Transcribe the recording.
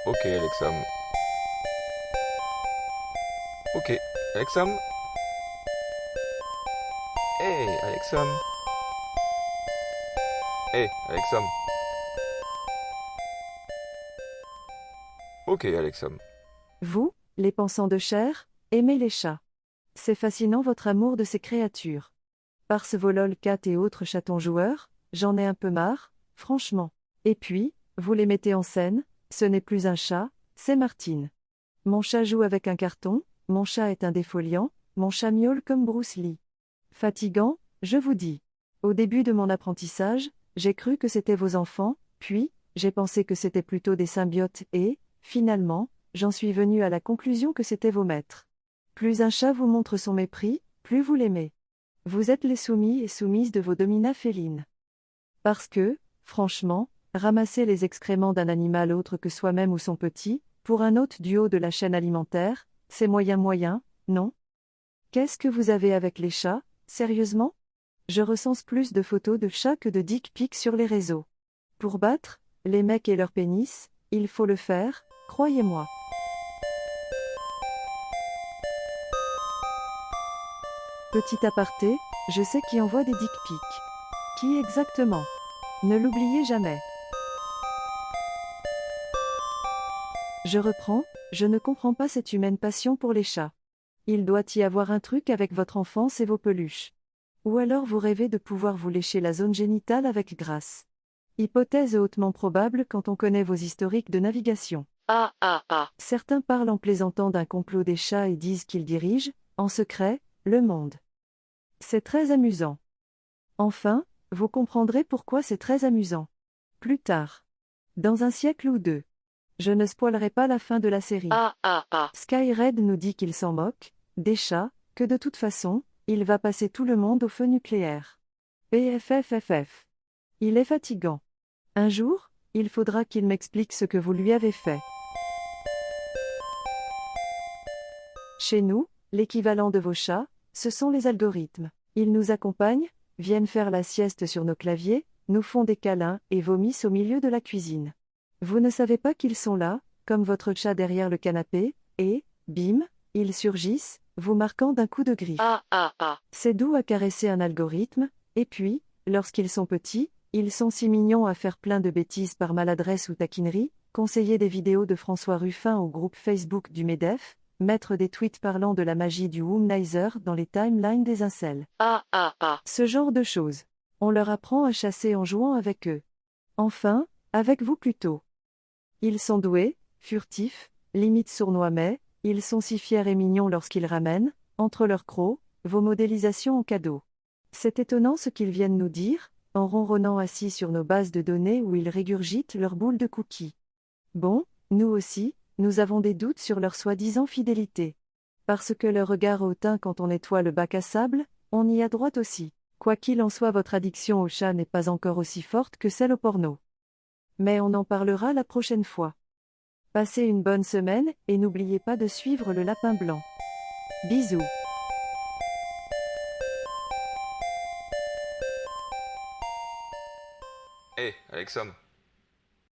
Ok, Alexam. Ok, Alexam. Hey, Alexam. Hey, Alexam. Ok, Alexam. Vous, les pensants de chair, aimez les chats. C'est fascinant votre amour de ces créatures. Par ce volol cat et autres chatons joueurs, j'en ai un peu marre, franchement. Et puis, vous les mettez en scène, ce n'est plus un chat, c'est Martine. Mon chat joue avec un carton, mon chat est un défoliant, mon chat miaule comme Bruce Lee. Fatigant, je vous dis. Au début de mon apprentissage, j'ai cru que c'était vos enfants, puis, j'ai pensé que c'était plutôt des symbiotes et, finalement, j'en suis venu à la conclusion que c'était vos maîtres. Plus un chat vous montre son mépris, plus vous l'aimez. Vous êtes les soumis et soumises de vos dominas félines. Parce que, franchement, ramasser les excréments d'un animal autre que soi-même ou son petit, pour un hôte du haut de la chaîne alimentaire, c'est moyen, non? Qu'est-ce que vous avez avec les chats, sérieusement? Je recense plus de photos de chats que de dick pics sur les réseaux. Pour battre les mecs et leur pénis, il faut le faire, croyez-moi. Petit aparté, je sais qui envoie des dick pics. Qui exactement? Ne l'oubliez jamais. Je reprends, je ne comprends pas cette humaine passion pour les chats. Il doit y avoir un truc avec votre enfance et vos peluches. Ou alors vous rêvez de pouvoir vous lécher la zone génitale avec grâce. Hypothèse hautement probable quand on connaît vos historiques de navigation. Certains parlent en plaisantant d'un complot des chats et disent qu'ils dirigent, en secret, le monde. C'est très amusant. Enfin, vous comprendrez pourquoi c'est très amusant. Plus tard. Dans un siècle ou deux. Je ne spoilerai pas la fin de la série. Skyred nous dit qu'il s'en moque, des chats, que de toute façon, il va passer tout le monde au feu nucléaire. PFFFF. Il est fatigant. Un jour, il faudra qu'il m'explique ce que vous lui avez fait. Chez nous, l'équivalent de vos chats, ce sont les algorithmes. Ils nous accompagnent, viennent faire la sieste sur nos claviers, nous font des câlins et vomissent au milieu de la cuisine. Vous ne savez pas qu'ils sont là, comme votre chat derrière le canapé, et, bim, ils surgissent, vous marquant d'un coup de griffe. C'est doux à caresser un algorithme, et puis, lorsqu'ils sont petits, ils sont si mignons à faire plein de bêtises par maladresse ou taquinerie, conseiller des vidéos de François Ruffin au groupe Facebook du MEDEF, mettre des tweets parlant de la magie du womanizer dans les timelines des incels. Ce genre de choses. On leur apprend à chasser en jouant avec eux. Enfin, avec vous plutôt. Ils sont doués, furtifs, limite sournois mais, ils sont si fiers et mignons lorsqu'ils ramènent, entre leurs crocs, vos modélisations en cadeau. C'est étonnant ce qu'ils viennent nous dire, en ronronnant assis sur nos bases de données où ils régurgitent leurs boules de cookies. Bon, nous aussi, nous avons des doutes sur leur soi-disant fidélité. Parce que leur regard hautain quand on nettoie le bac à sable, on y a droit aussi. Quoi qu'il en soit, votre addiction au chat n'est pas encore aussi forte que celle au porno. Mais on en parlera la prochaine fois. Passez une bonne semaine et n'oubliez pas de suivre le lapin blanc. Bisous. Hey, Alexam.